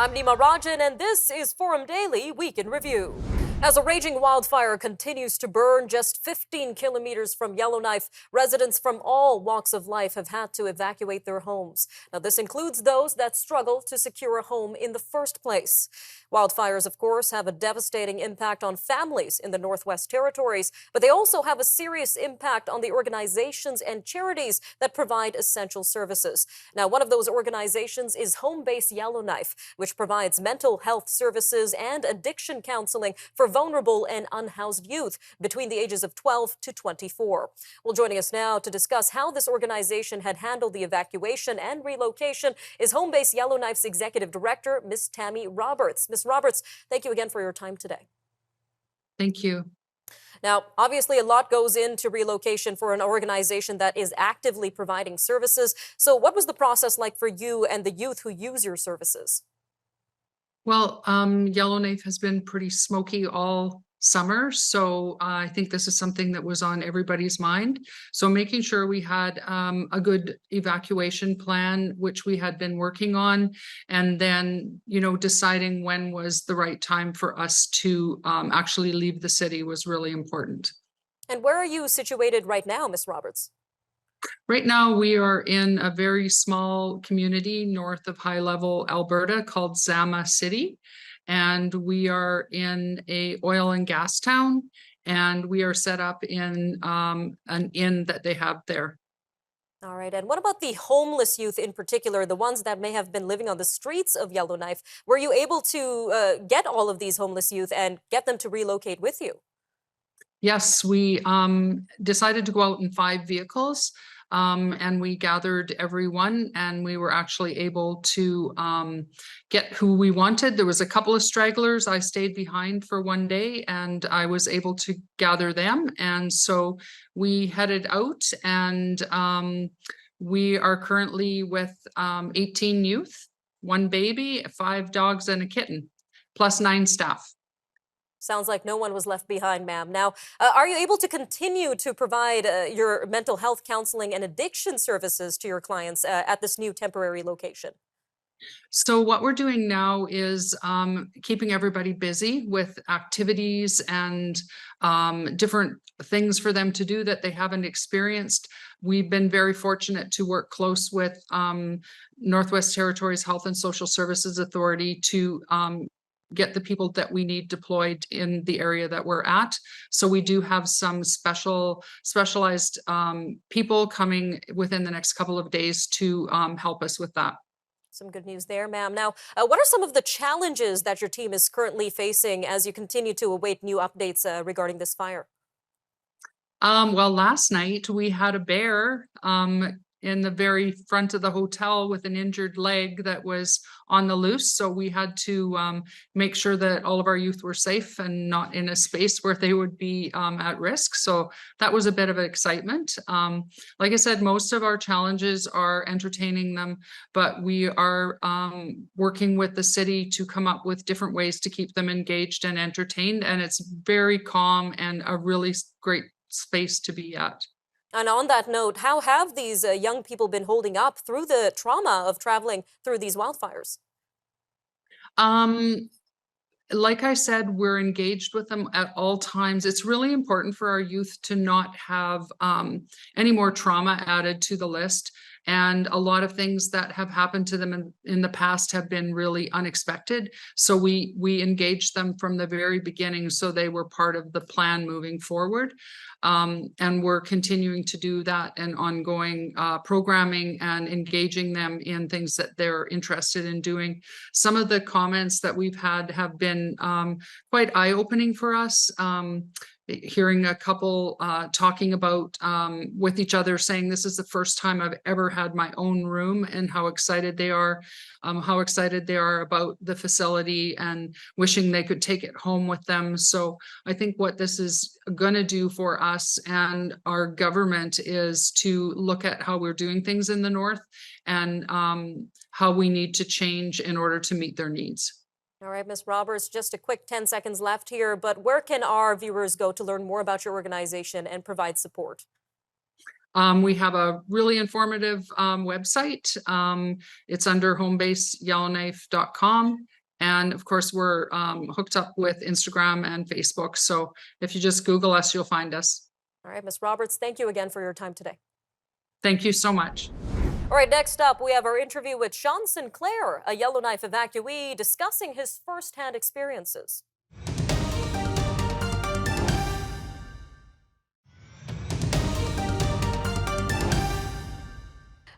I'm Nima Rajan, and this is Forum Daily Week in Review. As a raging wildfire continues to burn just 15 kilometers from Yellowknife, residents from all walks of life have had to evacuate their homes. Now, this includes those that struggle to secure a home in the first place. Wildfires, of course, have a devastating impact on families in the Northwest Territories, but they also have a serious impact on the organizations and charities that provide essential services. Now, one of those organizations is Homebase Yellowknife, which provides mental health services and addiction counseling for vulnerable and unhoused youth between the ages of 12 to 24. Well, joining us now to discuss how this organization had handled the evacuation and relocation is Homebase Yellowknife's Executive Director, Ms. Tammy Roberts. Ms. Roberts, thank you again for your time today. Thank you. Now, obviously, a lot goes into relocation for an organization that is actively providing services. So what was the process like for you and the youth who use your services? Well, Yellowknife has been pretty smoky all summer, so I think this is something that was on everybody's mind. So making sure we had a good evacuation plan, which we had been working on, and then, deciding when was the right time for us to actually leave the city was really important. And where are you situated right now, Ms. Roberts? Right now, we are in a very small community north of High Level, Alberta called Zama City. And we are in a oil and gas town, and we are set up in an inn that they have there. All right. And what about the homeless youth in particular, the ones that may have been living on the streets of Yellowknife? Were you able to get all of these homeless youth and get them to relocate with you? Yes, we decided to go out in 5 vehicles, and we gathered everyone, and we were actually able to get who we wanted. There was a couple of stragglers. I stayed behind for one day, and I was able to gather them. And so we headed out, and we are currently with 18 youth, 1 baby, 5 dogs, and a kitten, plus 9 staff. Sounds like no one was left behind, ma'am. Now, are you able to continue to provide your mental health counseling and addiction services to your clients at this new temporary location? So what we're doing now is keeping everybody busy with activities and different things for them to do that they haven't experienced. We've been very fortunate to work close with Northwest Territories Health and Social Services Authority to get the people that we need deployed in the area that we're at. So we do have some specialized people coming within the next couple of days to help us with that. Some good news there, ma'am. Now, what are some of the challenges that your team is currently facing as you continue to await new updates regarding this fire? Well, last night we had a bear in the very front of the hotel with an injured leg that was on the loose. So we had to make sure that all of our youth were safe and not in a space where they would be at risk. So that was a bit of excitement. Like I said, most of our challenges are entertaining them, but we are working with the city to come up with different ways to keep them engaged and entertained. And it's very calm and a really great space to be at. And on that note, how have these young people been holding up through the trauma of traveling through these wildfires? Like I said, we're engaged with them at all times. It's really important for our youth to not have any more trauma added to the list. And a lot of things that have happened to them in the past have been really unexpected. So we engaged them from the very beginning, so they were part of the plan moving forward. And we're continuing to do that and ongoing programming and engaging them in things that they're interested in doing. Some of the comments that we've had have been quite eye-opening for us. Hearing a couple talking about with each other, saying this is the first time I've ever had my own room, and how excited they are about the facility and wishing they could take it home with them. So I think what this is going to do for us and our government is to look at how we're doing things in the North and how we need to change in order to meet their needs. All right, Ms. Roberts, just a quick 10 seconds left here, but where can our viewers go to learn more about your organization and provide support? We have a really informative website. It's under homebaseyellowknife.com. And of course, we're hooked up with Instagram and Facebook. So if you just Google us, you'll find us. All right, Ms. Roberts, thank you again for your time today. Thank you so much. All right, next up, we have our interview with Sean Sinclair, a Yellowknife evacuee, discussing his firsthand experiences.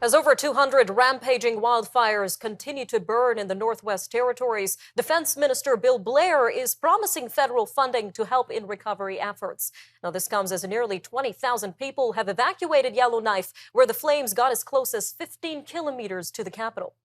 As over 200 rampaging wildfires continue to burn in the Northwest Territories, Defense Minister Bill Blair is promising federal funding to help in recovery efforts. Now, this comes as nearly 20,000 people have evacuated Yellowknife, where the flames got as close as 15 kilometers to the capital.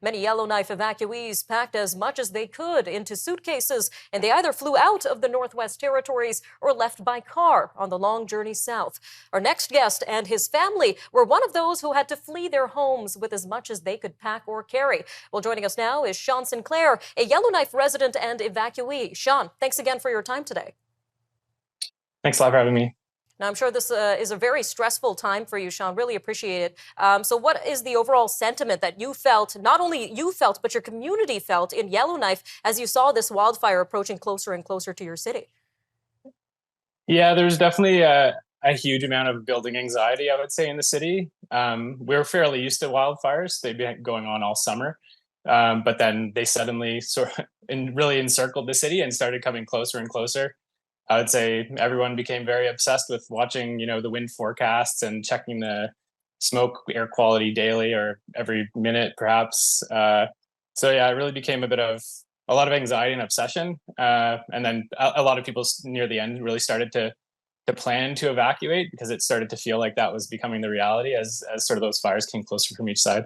Many Yellowknife evacuees packed as much as they could into suitcases, and they either flew out of the Northwest Territories or left by car on the long journey south. Our next guest and his family were one of those who had to flee their homes with as much as they could pack or carry. Well, joining us now is Sean Sinclair, a Yellowknife resident and evacuee. Sean, thanks again for your time today. Thanks a lot for having me. Now, I'm sure this is a very stressful time for you, Sean. Really appreciate it. So what is the overall sentiment that you felt, not only you felt, but your community felt in Yellowknife as you saw this wildfire approaching closer and closer to your city? Yeah, there's definitely a huge amount of building anxiety, I would say, in the city. We're fairly used to wildfires. They've been going on all summer. But then they suddenly really encircled the city and started coming closer and closer. I would say everyone became very obsessed with watching, the wind forecasts and checking the smoke air quality daily or every minute, perhaps. So yeah, it really became a lot of anxiety and obsession. And then a lot of people near the end really started to plan to evacuate because it started to feel like that was becoming the reality as sort of those fires came closer from each side.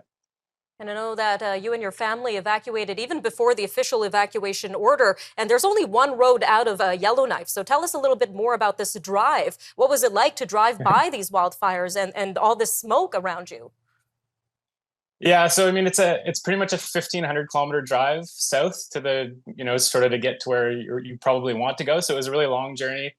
And I know that you and your family evacuated even before the official evacuation order, and there's only one road out of Yellowknife. So tell us a little bit more about this drive. What was it like to drive by these wildfires and all this smoke around you? Yeah, so I mean, it's pretty much a 1,500-kilometer drive south to sort of to get to where you probably want to go. So it was a really long journey.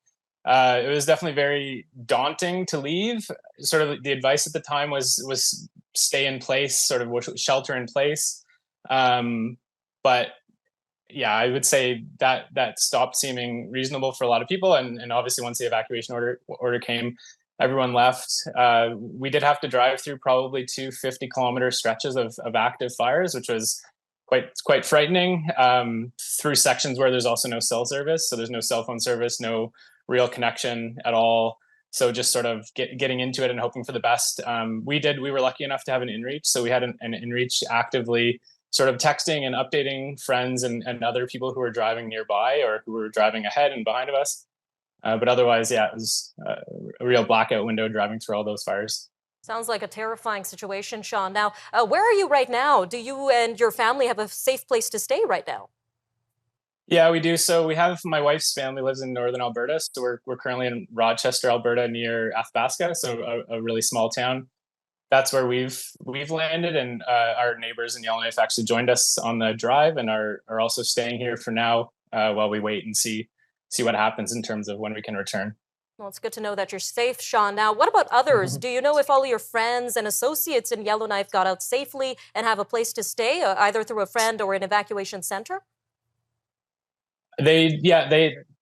It was definitely very daunting to leave. Sort of the advice at the time was stay in place, sort of shelter in place. But yeah, I would say that stopped seeming reasonable for a lot of people. And obviously once the evacuation order came, everyone left. We did have to drive through probably two 50-kilometer stretches of active fires, which was quite frightening, through sections where there's also no cell service. So there's no cell phone service, no real connection at all. So just sort of getting into it and hoping for the best. We were lucky enough to have an inReach. So we had an inReach actively sort of texting and updating friends and other people who were driving nearby or who were driving ahead and behind of us. But otherwise, yeah, it was a real blackout window driving through all those fires. Sounds like a terrifying situation, Sean. Now, where are you right now? Do you and your family have a safe place to stay right now? Yeah, we do. So we have my wife's family lives in northern Alberta. So we're currently in Rochester, Alberta, near Athabasca, so a really small town. That's where we've landed, and our neighbors in Yellowknife actually joined us on the drive and are also staying here for now while we wait and see what happens in terms of when we can return. Well, it's good to know that you're safe, Sean. Now, what about others? Do you know if all your friends and associates in Yellowknife got out safely and have a place to stay, either through a friend or an evacuation center?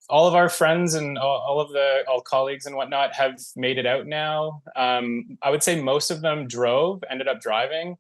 All of our friends and all colleagues and whatnot have made it out now. I would say most of them ended up driving,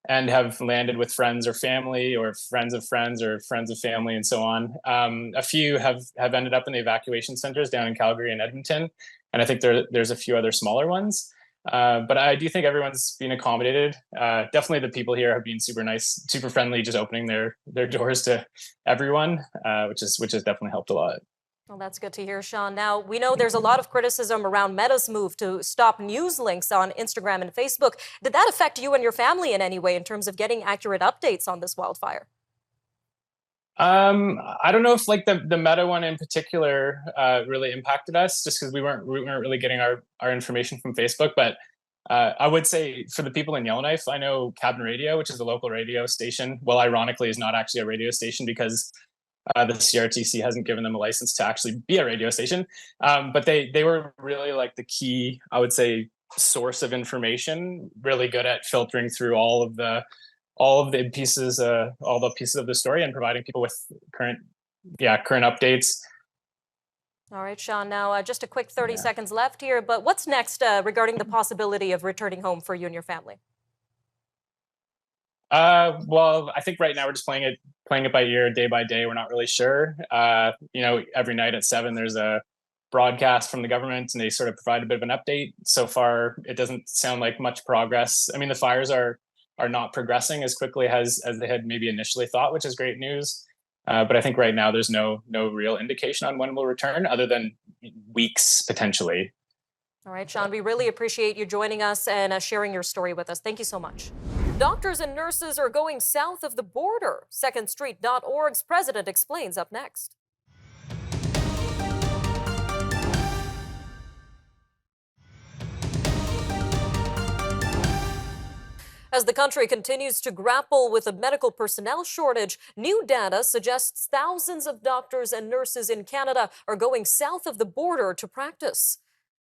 and have landed with friends or family or friends of friends or friends of family and so on. A few have ended up in the evacuation centers down in Calgary and Edmonton, and I think there's a few other smaller ones. But I do think everyone's been accommodated. Definitely the people here have been super nice, super friendly, just opening their doors to everyone, which has definitely helped a lot. Well, that's good to hear, Sean. Now, we know there's a lot of criticism around Meta's move to stop news links on Instagram and Facebook. Did that affect you and your family in any way in terms of getting accurate updates on this wildfire? I don't know if like the Meta one in particular really impacted us, just because we weren't really getting our information from Facebook. But I would say for the people in Yellowknife, I know Cabin Radio, which is a local radio station. Well, ironically, is not actually a radio station because the CRTC hasn't given them a license to actually be a radio station. But they were really like the key, I would say, source of information, really good at filtering through all all of the pieces, of the story, and providing people with current updates. All right, Sean, now just a quick 30 Yeah. seconds left here, but what's next regarding the possibility of returning home for you and your family? Well, I think right now we're just playing it by ear, day by day. We're not really sure. Every night at 7, there's a broadcast from the government, and they sort of provide a bit of an update. So far, it doesn't sound like much progress. I mean, the fires are not progressing as quickly as they had maybe initially thought, which is great news. But I think right now there's no real indication on when we'll return, other than weeks potentially. All right, Sean, we really appreciate you joining us and sharing your story with us. Thank you so much. Doctors and nurses are going south of the border. SecondStreet.org's president explains up next. As the country continues to grapple with a medical personnel shortage, new data suggests thousands of doctors and nurses in Canada are going south of the border to practice.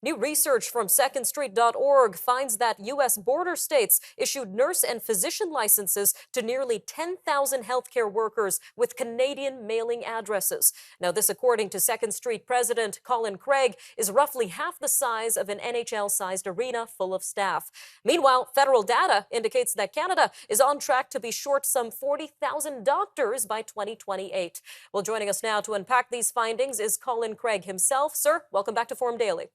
New research from SecondStreet.org finds that U.S. border states issued nurse and physician licenses to nearly 10,000 healthcare workers with Canadian mailing addresses. Now, this, according to Second Street President Colin Craig, is roughly half the size of an NHL-sized arena full of staff. Meanwhile, federal data indicates that Canada is on track to be short some 40,000 doctors by 2028. Well, joining us now to unpack these findings is Colin Craig himself. Sir, welcome back to Forum Daily.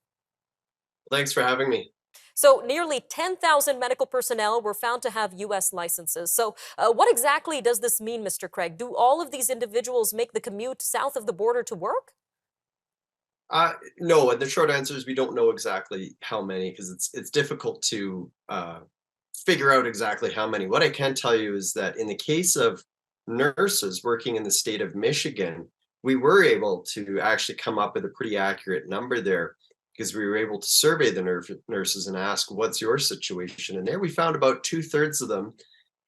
Thanks for having me. So nearly 10,000 medical personnel were found to have U.S. licenses. So what exactly does this mean, Mr. Craig? Do all of these individuals make the commute south of the border to work? No, and the short answer is we don't know exactly how many, because it's difficult to figure out exactly how many. What I can tell you is that in the case of nurses working in the state of Michigan, we were able to actually come up with a pretty accurate number there, because we were able to survey the nurses and ask, what's your situation? And there we found about 2/3 of them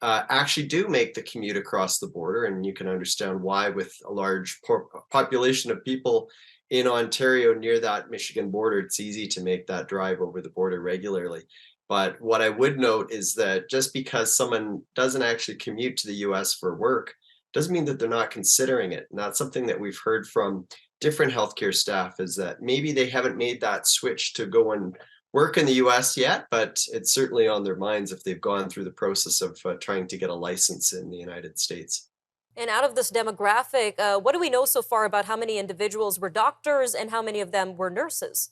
actually do make the commute across the border. And you can understand why, with a large population of people in Ontario near that Michigan border, it's easy to make that drive over the border regularly. But what I would note is that just because someone doesn't actually commute to the US for work doesn't mean that they're not considering it. And that's something that we've heard from different healthcare staff, is that maybe they haven't made that switch to go and work in the US yet, but it's certainly on their minds if they've gone through the process of trying to get a license in the United States. And out of this demographic, what do we know so far about how many individuals were doctors and how many of them were nurses?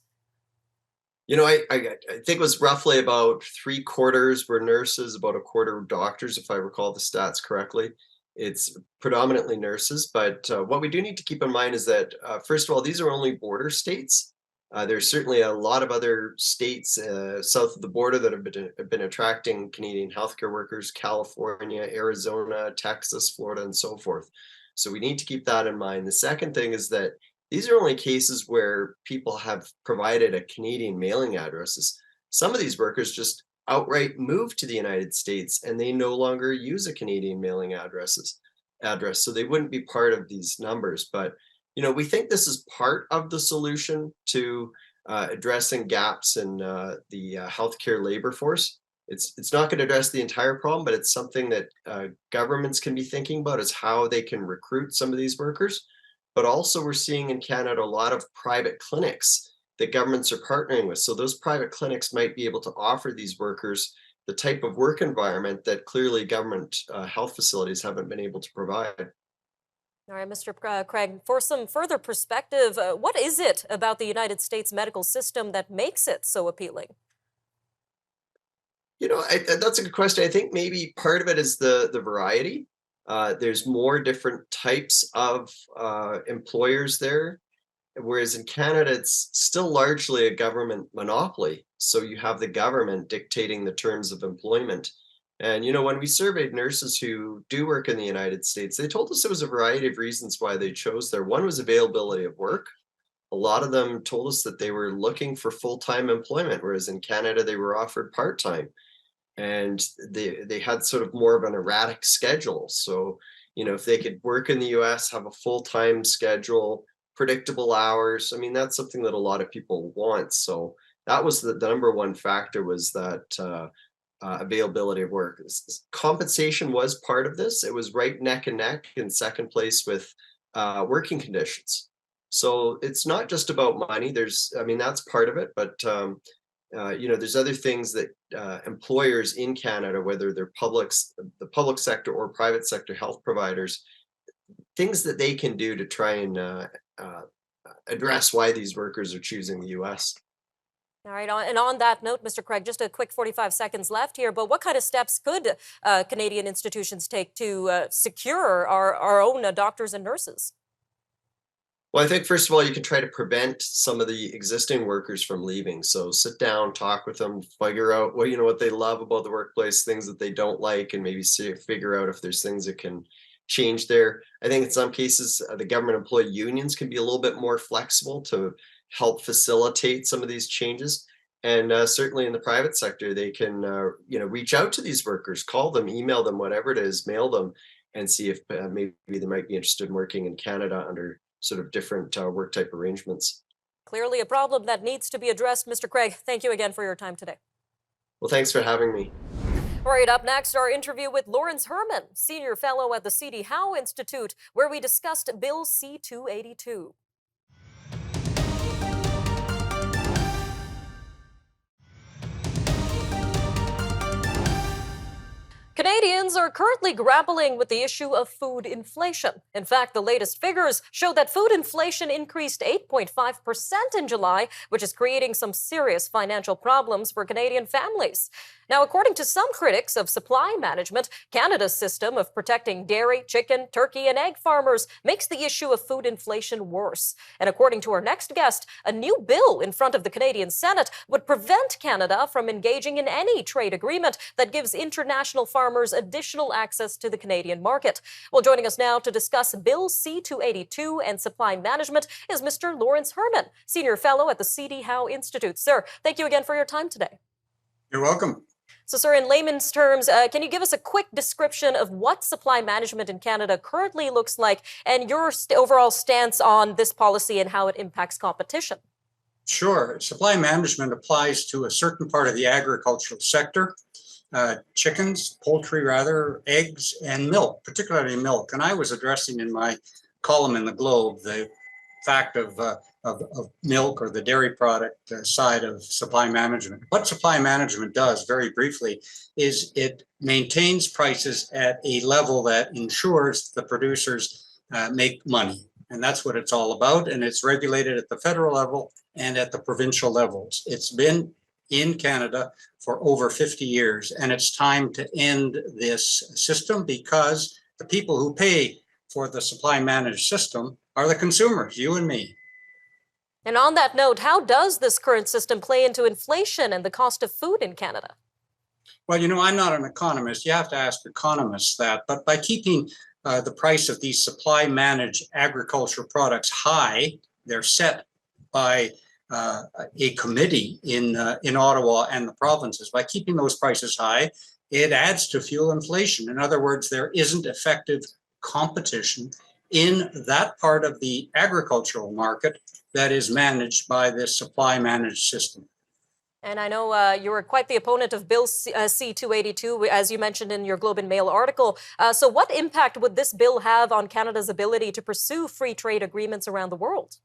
I think it was roughly about 3/4 were nurses, about a quarter were doctors, if I recall the stats correctly. It's predominantly nurses, but what we do need to keep in mind is that, first of all, these are only border states. There's certainly a lot of other states south of the border that have been attracting Canadian healthcare workers: California, Arizona, Texas, Florida, and so forth. So we need to keep that in mind. The second thing is that these are only cases where people have provided a Canadian mailing addresses. Some of these workers just outright move to the United States and they no longer use a Canadian mailing address, so they wouldn't be part of these numbers. But we think this is part of the solution to addressing gaps in the healthcare labor force. It's not going to address the entire problem, but it's something that governments can be thinking about, is how they can recruit some of these workers. But also, we're seeing in Canada a lot of private clinics that governments are partnering with. So those private clinics might be able to offer these workers the type of work environment that clearly government health facilities haven't been able to provide. All right, Mr. Craig, for some further perspective, what is it about the United States medical system that makes it so appealing? That's a good question. I think maybe part of it is the variety. There's more different types of employers there. Whereas in Canada, it's still largely a government monopoly. So you have the government dictating the terms of employment. And, when we surveyed nurses who do work in the United States, they told us there was a variety of reasons why they chose there. One was availability of work. A lot of them told us that they were looking for full-time employment, whereas in Canada, they were offered part-time. And they had sort of more of an erratic schedule. So, if they could work in the US, have a full-time schedule, predictable hours, I mean, that's something that a lot of people want. So that was the number one factor, was that availability of work. Compensation was part of this. It was right neck and neck in second place with working conditions. So it's not just about money. I mean, that's part of it, but there's other things that employers in Canada, whether they're the public sector or private sector health providers, things that they can do to try and address why these workers are choosing the U.S. All right, and on that note, Mr. Craig, just a quick 45 seconds left here, but what kind of steps could Canadian institutions take to secure our own doctors and nurses? Well, I think first of all, you can try to prevent some of the existing workers from leaving. So sit down, talk with them, figure out what they love about the workplace, things that they don't like, and maybe figure out if there's things that can change there. I think in some cases, the government employee unions can be a little bit more flexible to help facilitate some of these changes. And certainly in the private sector, they can reach out to these workers, call them, email them, whatever it is, mail them, and see if maybe they might be interested in working in Canada under sort of different work type arrangements. Clearly a problem that needs to be addressed. Mr. Craig, thank you again for your time today. Well, thanks for having me. All right, up next, our interview with Lawrence Herman, Senior Fellow at the C.D. Howe Institute, where we discussed Bill C-282. Canadians are currently grappling with the issue of food inflation. In fact, the latest figures show that food inflation increased 8.5% in July, which is creating some serious financial problems for Canadian families. Now, according to some critics of supply management, Canada's system of protecting dairy, chicken, turkey, and egg farmers makes the issue of food inflation worse. And according to our next guest, a new bill in front of the Canadian Senate would prevent Canada from engaging in any trade agreement that gives international farmers additional access to the Canadian market. Well, joining us now to discuss Bill C-282 and supply management is Mr. Lawrence Herman, Senior Fellow at the C.D. Howe Institute. Sir, thank you again for your time today. You're welcome. So, sir, in layman's terms, can you give us a quick description of what supply management in Canada currently looks like and your overall stance on this policy and how it impacts competition? Sure. Supply management applies to a certain part of the agricultural sector, chickens, poultry rather, eggs, and milk, particularly milk. And I was addressing in my column in the Globe the fact of milk or the dairy product side of supply management. What supply management does, very briefly, is it maintains prices at a level that ensures the producers make money. And that's what it's all about. And it's regulated at the federal level and at the provincial levels. It's been in Canada for over 50 years. And it's time to end this system because the people who pay for the supply managed system are the consumers, you and me. And on that note, how does this current system play into inflation and the cost of food in Canada? Well, I'm not an economist. You have to ask economists that. But by keeping the price of these supply managed agricultural products high, they're set by a committee in Ottawa and the provinces. By keeping those prices high, it adds to fuel inflation. In other words, there isn't effective competition in that part of the agricultural market that is managed by this supply managed system. And I know you were quite the opponent of Bill C-282, as you mentioned in your Globe and Mail article. So what impact would this bill have on Canada's ability to pursue free trade agreements around the world?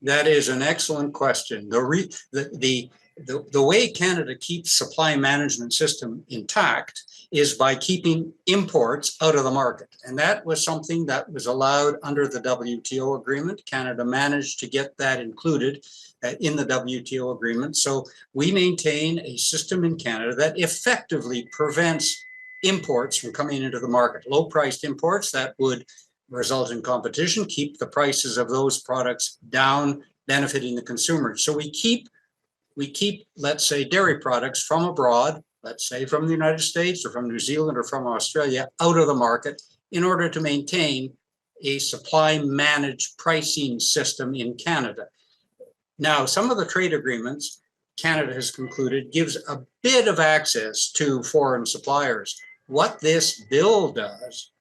That is an excellent question. The way Canada keeps supply management system intact is by keeping imports out of the market. And that was something that was allowed under the WTO agreement. Canada managed to get that included in the WTO agreement. So we maintain a system in Canada that effectively prevents imports from coming into the market. Low-priced imports that would result in competition, keep the prices of those products down, benefiting the consumers. So we keep, let's say, dairy products from abroad, let's say from the United States or from New Zealand or from Australia, out of the market in order to maintain a supply managed pricing system in Canada. Now, some of the trade agreements Canada has concluded gives a bit of access to foreign suppliers. What this bill does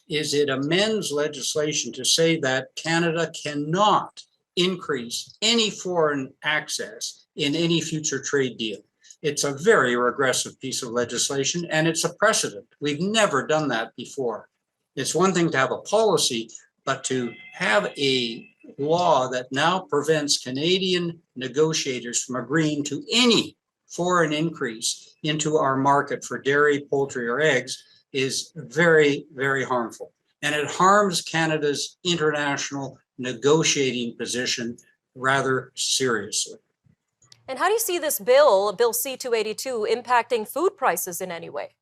is it amends legislation to say that Canada cannot increase any foreign access in any future trade deal. It's a very regressive piece of legislation, and it's a precedent. We've never done that before. It's one thing to have a policy, but to have a law that now prevents Canadian negotiators from agreeing to any foreign increase into our market for dairy, poultry, or eggs is very, very harmful. And it harms Canada's international negotiating position rather seriously. And how do you see this bill, Bill C-282, impacting food prices in any way?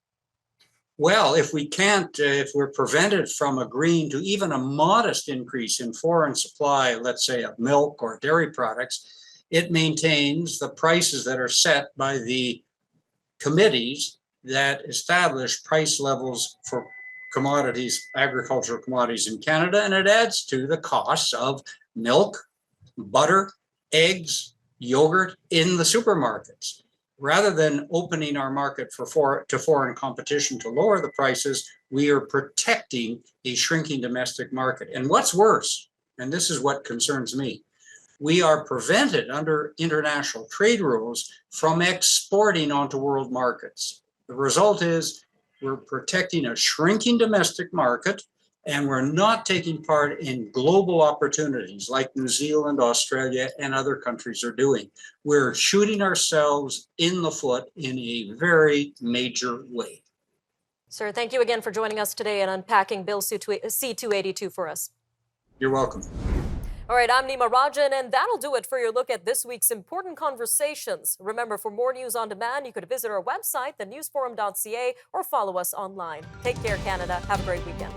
Well, if we're prevented from agreeing to even a modest increase in foreign supply, let's say of milk or dairy products, it maintains the prices that are set by the committees that establish price levels for commodities, agricultural commodities in Canada, and it adds to the costs of milk, butter, eggs, yogurt in the supermarkets. Rather than opening our market to foreign competition to lower the prices, we are protecting a shrinking domestic market. And what's worse, and this is what concerns me, we are prevented under international trade rules from exporting onto world markets. The result is we're protecting a shrinking domestic market, and we're not taking part in global opportunities like New Zealand, Australia, and other countries are doing. We're shooting ourselves in the foot in a very major way. Sir, thank you again for joining us today and unpacking Bill C-282 for us. You're welcome. All right, I'm Nima Rajan, and that'll do it for your look at this week's important conversations. Remember, for more news on demand, you could visit our website, thenewsforum.ca, or follow us online. Take care, Canada. Have a great weekend.